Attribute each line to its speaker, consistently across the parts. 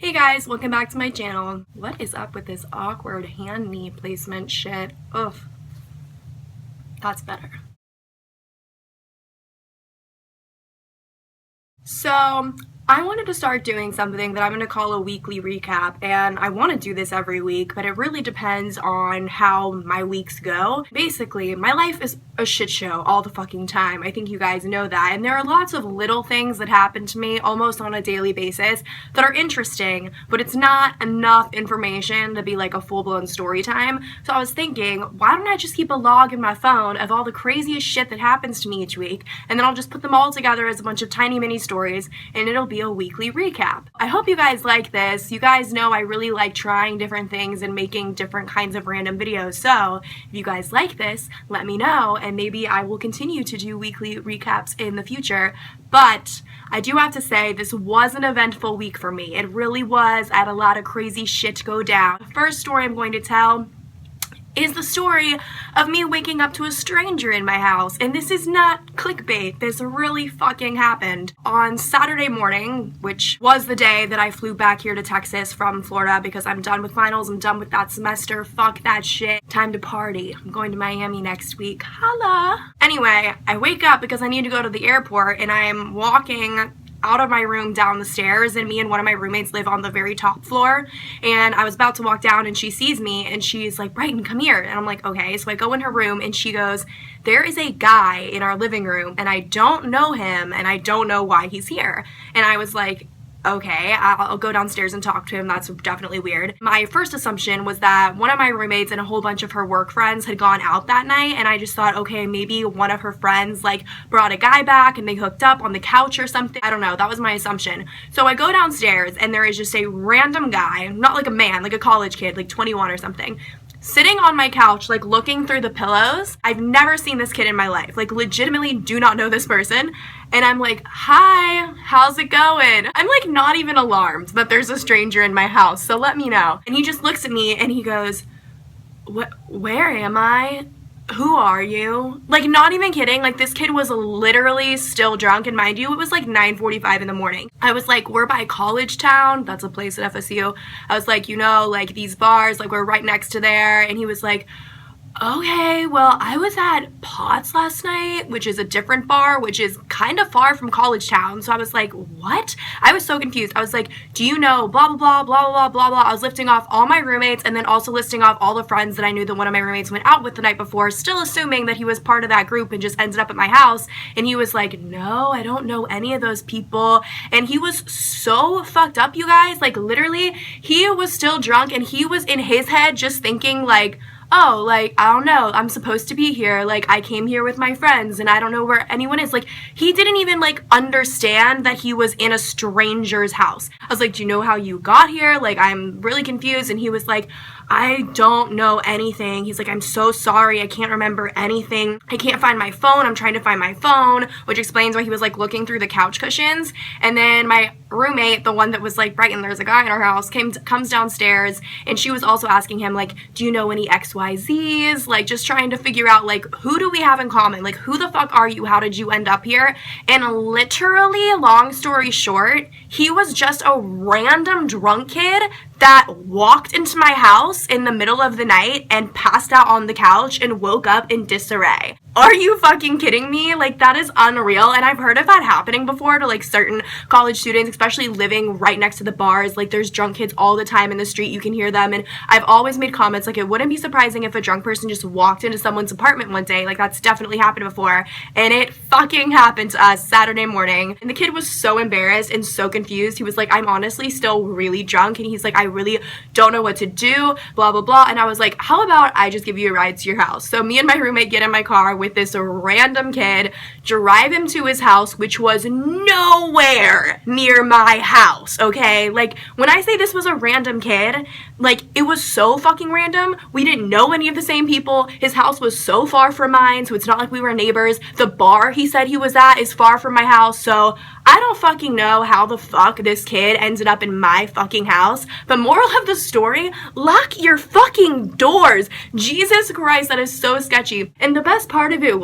Speaker 1: Hey guys, welcome back to my channel. What is up with this awkward hand knee placement shit? Ugh. That's better. So, I wanted to start doing something that I'm going to call a weekly recap, and I want to do this every week, but it really depends on how my weeks go. Basically, my life is a shit show all the fucking time. I think you guys know that, and there are lots of little things that happen to me almost on a daily basis that are interesting, but it's not enough information to be like a full-blown story time. So I was thinking, why don't I just keep a log in my phone of all the craziest shit that happens to me each week, and then I'll just put them all together as a bunch of tiny mini stories, and it'll be a weekly recap. I hope you guys like this. You guys know I really like trying different things and making different kinds of random videos, so if you guys like this, let me know, and maybe I will continue to do weekly recaps in the future. But I do have to say, this was an eventful week for me. It really was. I had a lot of crazy shit go down. The first story I'm going to tell is the story of me waking up to a stranger in my house. And this is not clickbait. This really fucking happened. On Saturday morning, which was the day that I flew back here to Texas from Florida because I'm done with finals, I'm done with that semester, fuck that shit. Time to party. I'm going to Miami next week. Holla! Anyway, I wake up because I need to go to the airport, and I'm walking out of my room down the stairs, and me and one of my roommates live on the very top floor, and I was about to walk down and she sees me and she's like, "Brighton, come here." And I'm like, okay. So I go in her room and she goes, "There is a guy in our living room and I don't know him and I don't know why he's here." And I was like, okay, I'll go downstairs and talk to him. That's definitely weird. My first assumption was that one of my roommates and a whole bunch of her work friends had gone out that night, and I just thought, okay, maybe one of her friends like brought a guy back and they hooked up on the couch or something. I don't know. That was my assumption. So I go downstairs and there is just a random guy, not like a man, like a college kid, like 21 or something, sitting on my couch, like looking through the pillows. I've never seen this kid in my life. Like, legitimately do not know this person. And I'm like, "Hi, how's it going?" I'm like not even alarmed that there's a stranger in my house, so let me know. And he just looks at me and he goes, Where am I? Who are you?" Like, not even kidding. Like, this kid was literally still drunk, and mind you, it was like 9:45 in the morning. I was like, "We're by College Town." That's a place at FSU. I was like, like these bars, like we're right next to there. And he was like, "Okay, well, I was at Potts last night," which is a different bar, which is kind of far from College Town. So I was like, "What?" I was so confused. I was like, "Do you know blah, blah, blah, blah, blah, blah, blah." I was lifting off all my roommates and then also listing off all the friends that I knew that one of my roommates went out with the night before, still assuming that he was part of that group and just ended up at my house. And he was like, "No, I don't know any of those people." And he was so fucked up, you guys. Like, literally, he was still drunk and he was in his head just thinking like, "Oh, like, I don't know, I'm supposed to be here, like, I came here with my friends and I don't know where anyone is." Like, he didn't even like understand that he was in a stranger's house. I was like, "Do you know how you got here? Like, I'm really confused." And he was like, "I don't know anything." He's like, "I'm so sorry, I can't remember anything. I can't find my phone. I'm trying to find my phone," which explains why he was like looking through the couch cushions. And then my roommate, the one that was like, "Brighton, there's a guy in our house," comes downstairs, and she was also asking him like, "Do you know any XYZs?" Like, just trying to figure out like, who do we have in common? Like, who the fuck are you? How did you end up here? And literally, long story short, he was just a random drunk kid that walked into my house in the middle of the night and passed out on the couch and woke up in disarray. Are you fucking kidding me? Like, that is unreal. And I've heard of that happening before to like certain college students, especially living right next to the bars. Like, there's drunk kids all the time in the street. You can hear them. And I've always made comments like, it wouldn't be surprising if a drunk person just walked into someone's apartment one day. Like, that's definitely happened before. And it fucking happened to us Saturday morning. And the kid was so embarrassed and so confused. He was like, "I'm honestly still really drunk." And he's like, "I really don't know what to do, blah, blah, blah." And I was like, "How about I just give you a ride to your house?" So me and my roommate get in my car with this random kid, drive him to his house, which was nowhere near my house, okay? Like, when I say this was a random kid, like, it was so fucking random. We didn't know any of the same people. His house was so far from mine, so it's not like we were neighbors. The bar he said he was at is far from my house, so I don't fucking know how the fuck this kid ended up in my fucking house. But moral of the story, lock your fucking doors. Jesus Christ, that is so sketchy. And the best part of it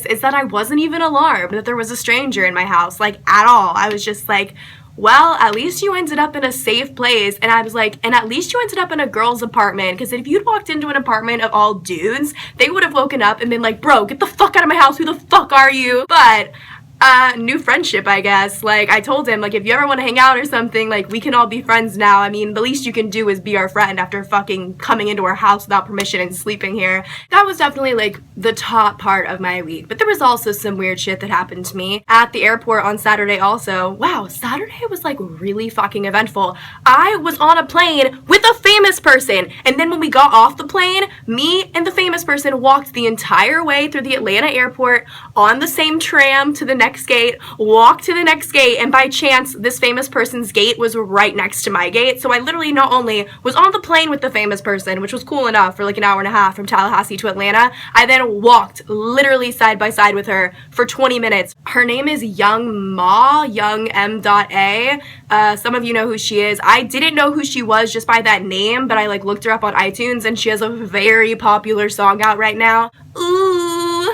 Speaker 1: is that I wasn't even alarmed that there was a stranger in my house, like, at all. I was just like, well, at least you ended up in a safe place. And I was like, and at least you ended up in a girl's apartment, because if you'd walked into an apartment of all dudes, they would have woken up and been like, bro, get the fuck out of my house, who the fuck are you? But new friendship, I guess. Like, I told him, like, if you ever want to hang out or something, like, we can all be friends now. I mean, the least you can do is be our friend after fucking coming into our house without permission and sleeping here. That was definitely, like, the top part of my week. But there was also some weird shit that happened to me at the airport on Saturday also. Wow, Saturday was, like, really fucking eventful. I was on a plane with a famous person, and then when we got off the plane, me and the famous person walked the entire way through the Atlanta airport on the same tram to the next gate, walked to the next gate, and by chance, this famous person's gate was right next to my gate. So I literally not only was on the plane with the famous person, which was cool enough for like an hour and a half from Tallahassee to Atlanta, I then walked literally side by side with her for 20 minutes. Her name is Young Ma, Young M.A. Some of you know who she is. I didn't know who she was just by that name, but I like looked her up on iTunes, and she has a very popular song out right now. Ooh.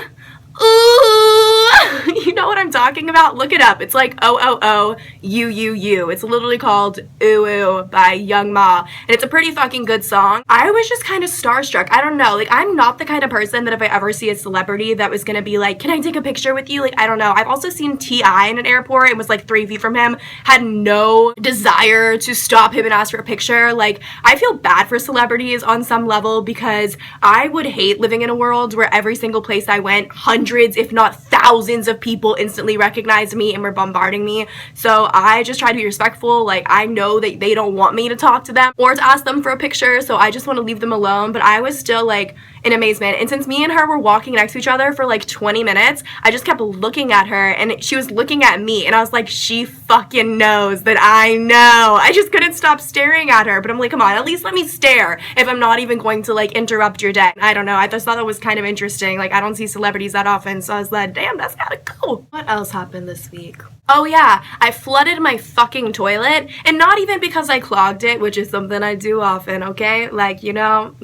Speaker 1: You know what I'm talking about? Look it up. It's like OOOUUU. It's literally called Ooh Ooh by Young Ma, and it's a pretty fucking good song. I was just kind of starstruck. I don't know. Like, I'm not the kind of person that if I ever see a celebrity that was gonna be like, can I take a picture with you? Like, I don't know. I've also seen T.I. in an airport and was like 3 feet from him, had no desire to stop him and ask for a picture. Like, I feel bad for celebrities on some level, because I would hate living in a world where every single place I went, hundreds, if not thousands of people instantly recognized me and were bombarding me. So I just try to be respectful. Like, I know that they don't want me to talk to them or to ask them for a picture, so I just want to leave them alone. But I was still like in amazement. And since me and her were walking next to each other for like 20 minutes, I just kept looking at her, and she was looking at me, and I was like, she fucking knows that I know. I just couldn't stop staring at her. But I'm like, come on, at least let me stare if I'm not even going to like interrupt your day. I don't know. I just thought that was kind of interesting. Like, I don't see celebrities that often, so I was like, damn, that's kind of cool. What else happened this week? Oh yeah, I flooded my fucking toilet, and not even because I clogged it, which is something I do often, okay? Like, you know,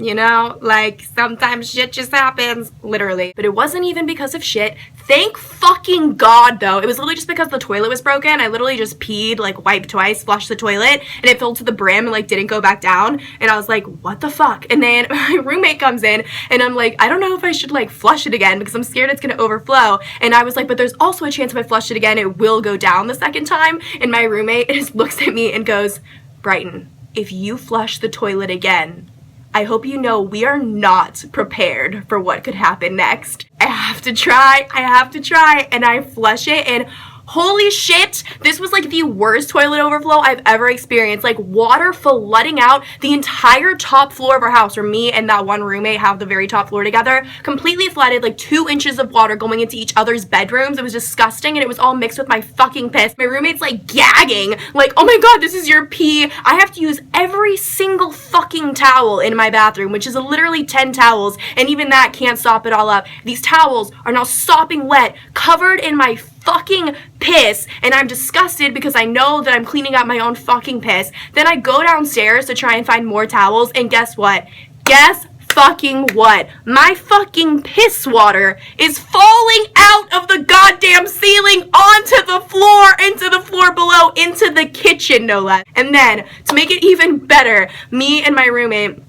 Speaker 1: like, sometimes shit just happens, literally. But it wasn't even because of shit. Thank fucking God, though. It was literally just because the toilet was broken. I literally just peed, like, wiped twice, flushed the toilet, and it filled to the brim and, like, didn't go back down. And I was like, what the fuck? And then my roommate comes in, and I'm like, I don't know if I should, like, flush it again, because I'm scared it's gonna overflow. And I was like, but there's also a chance if I flush it again, it will go down the second time. And my roommate just looks at me and goes, Brighton, if you flush the toilet again, I hope you know we are not prepared for what could happen next. I have to try, and I flush it, and holy shit, this was like the worst toilet overflow I've ever experienced. Like, water flooding out the entire top floor of our house, where me and that one roommate have the very top floor together, completely flooded, like 2 inches of water going into each other's bedrooms. It was disgusting, and it was all mixed with my fucking piss. My roommate's like gagging, like, oh my god, this is your pee. I have to use every single fucking towel in my bathroom, which is literally 10 towels, and even that can't stop it all up. These towels are now sopping wet, covered in my fucking piss, and I'm disgusted because I know that I'm cleaning up my own fucking piss. Then I go downstairs to try and find more towels, and guess what? Guess fucking what? My fucking piss water is falling out of the goddamn ceiling onto the floor, into the floor below, into the kitchen, no less. And then, to make it even better, me and my roommate,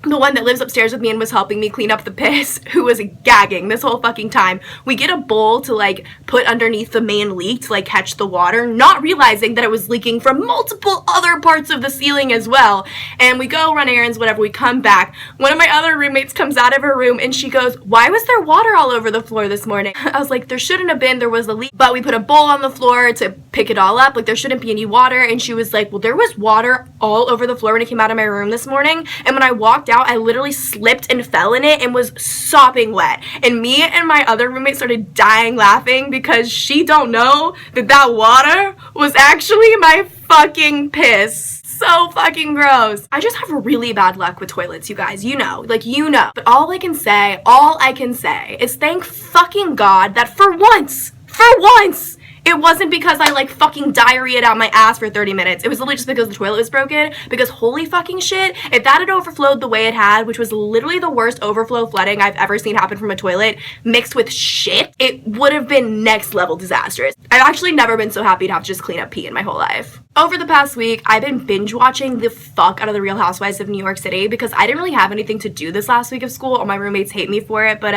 Speaker 1: the one that lives upstairs with me and was helping me clean up the piss, who was gagging this whole fucking time, we get a bowl to like put underneath the main leak to like catch the water, not realizing that it was leaking from multiple other parts of the ceiling as well. And we go run errands, whatever. We come back, one of my other roommates comes out of her room, and she goes, why was there water all over the floor this morning? I was like, there shouldn't have been, there was a leak, but we put a bowl on the floor to pick it all up, like there shouldn't be any water. And she was like, well, there was water all over the floor when I came out of my room this morning, and when I walked out, I literally slipped and fell in it and was sopping wet. And me and my other roommate started dying laughing, because she don't know that that water was actually my fucking piss. So fucking gross. I just have really bad luck with toilets, you guys. You know. Like, you know. But all I can say is thank fucking God that for once, It wasn't because I like fucking diarrheaed out my ass for 30 minutes. It was literally just because the toilet was broken. Because holy fucking shit, if that had overflowed the way it had, which was literally the worst overflow flooding I've ever seen happen from a toilet mixed with shit, it would have been next level disastrous. I've actually never been so happy to have to just clean up pee in my whole life. Over the past week, I've been binge watching the fuck out of the Real Housewives of New York City because I didn't really have anything to do this last week of school. All my roommates hate me for it, but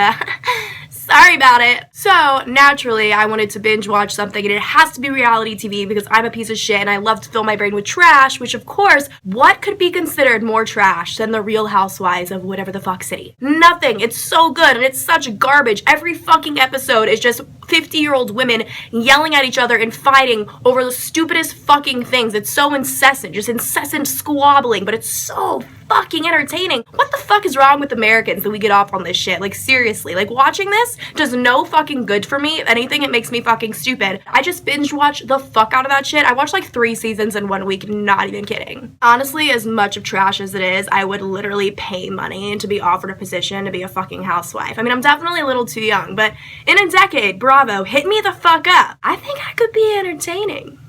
Speaker 1: sorry about it. So naturally, I wanted to binge watch something, and it has to be reality TV because I'm a piece of shit and I love to fill my brain with trash, which of course, what could be considered more trash than the Real Housewives of whatever the fuck city? Nothing. It's so good and it's such garbage. Every fucking episode is just 50-year-old women yelling at each other and fighting over the stupidest fucking things. It's so incessant, just incessant squabbling, but it's so fucking entertaining. What the fuck is wrong with Americans that we get off on this shit? Like, seriously, like, watching this does no fucking good for me. If anything, it makes me fucking stupid. I just binge watch the fuck out of that shit. I watched like 3 seasons in 1 week, not even kidding. Honestly, as much of trash as it is, I would literally pay money to be offered a position to be a fucking housewife. I mean, I'm definitely a little too young, but in a decade, bravo, hit me the fuck up. I think I could be entertaining.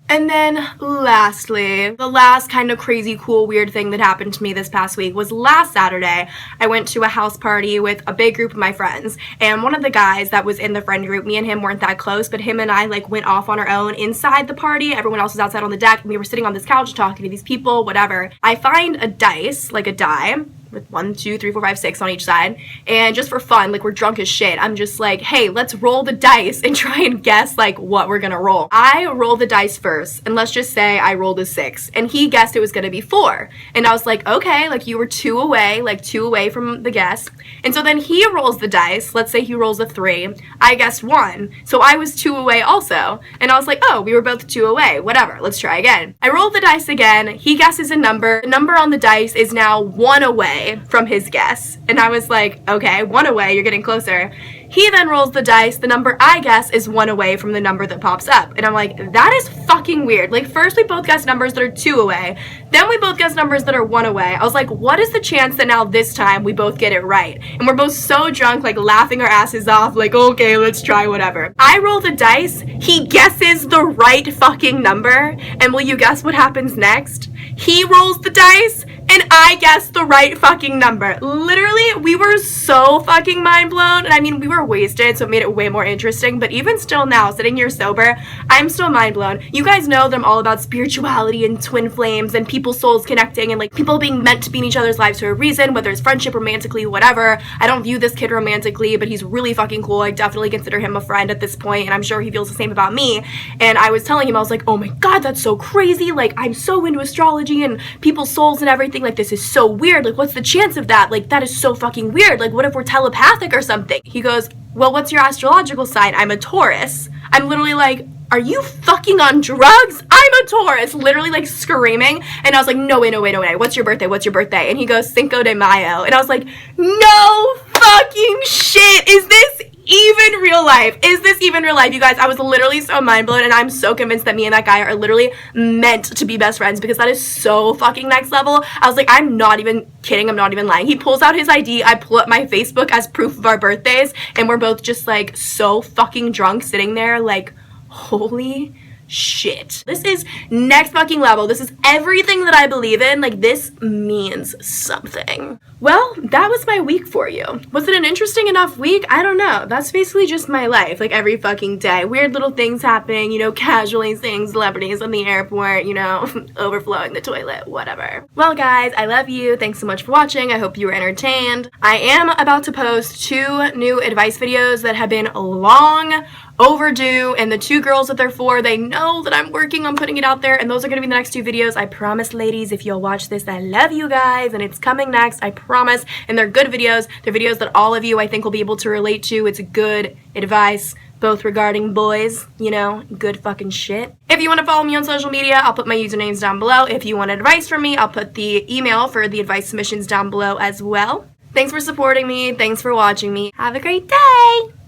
Speaker 1: And then lastly, the last kind of crazy, cool, weird thing that happened to me this past week was last Saturday. I went to a house party with a big group of my friends, and one of the guys that was in the friend group, me and him weren't that close, but him and I like went off on our own inside the party. Everyone else was outside on the deck, and we were sitting on this couch talking to these people, whatever. I find a dice, like a die, with 1, 2, 3, 4, 5, 6 on each side, and just for fun, like we're drunk as shit, I'm just like, hey, let's roll the dice and try and guess like what we're gonna roll. I roll the dice first, and let's just say I rolled a 6, and he guessed it was gonna be 4, and I was like, okay, like you were 2 away, like 2 away from the guess, and so then he rolls the dice, let's say he rolls a 3, I guessed 1, so I was 2 away also, and I was like, oh, we were both 2 away, whatever, let's try again. I rolled the dice again, he guesses a number, the number on the dice is now 1 away from his guess, and I was like, okay, 1 away, you're getting closer. He then rolls the dice, the number I guess is 1 away from the number that pops up, and I'm like, that is fucking weird. Like, first we both guessed numbers that are 2 away, then we both guessed numbers that are 1 away. I was like, what is the chance that now this time we both get it right? And we're both so drunk, like laughing our asses off, like, okay, let's try whatever. I roll the dice, he guesses the right fucking number, and will you guess what happens next? He rolls the dice, and I guessed the right fucking number. Literally, we were so fucking mind blown, and I mean, we were wasted, so it made it way more interesting, but even still now, sitting here sober, I'm still mind blown. You guys know that I'm all about spirituality and twin flames and people's souls connecting and like people being meant to be in each other's lives for a reason, whether it's friendship, romantically, whatever. I don't view this kid romantically, but he's really fucking cool. I definitely consider him a friend at this point, and I'm sure he feels the same about me. And I was telling him, I was like, oh my god, that's so crazy, like I'm so into astrology and people's souls and everything, like this is so weird, like what's the chance of that? Like that is so fucking weird, like what if we're telepathic or something? He goes, well, what's your astrological sign? I'm a Taurus. I'm literally like, are you fucking on drugs? I'm a Taurus, literally like screaming. And I was like, no way, what's your birthday? And he goes, Cinco de Mayo. And I was like, no fucking shit, is this even real life? Is this even real life? You guys, I was literally so mind blown, and I'm so convinced that me and that guy are literally meant to be best friends because that is so fucking next level. I was like, I'm not even kidding, I'm not even lying. He pulls out his ID, I pull up my Facebook as proof of our birthdays, and we're both just like so fucking drunk sitting there like, holy shit. This is next fucking level. This is everything that I believe in. Like, this means something. Well, that was my week for you. Was it an interesting enough week? I don't know. That's basically just my life, like every fucking day. Weird little things happening, you know, casually seeing celebrities in the airport, you know, overflowing the toilet, whatever. Well, guys, I love you. Thanks so much for watching. I hope you were entertained. I am about to post 2 new advice videos that have been long overdue, and the 2 girls that they're for, they know that I'm working on putting it out there, and those are gonna be the next 2 videos. I promise, ladies, if you'll watch this, I love you guys, and it's coming next, I promise. And they're good videos. They're videos that all of you, I think, will be able to relate to. It's good advice, both regarding boys, you know, good fucking shit. If you want to follow me on social media, I'll put my usernames down below. If you want advice from me, I'll put the email for the advice submissions down below as well. Thanks for supporting me. Thanks for watching me. Have a great day!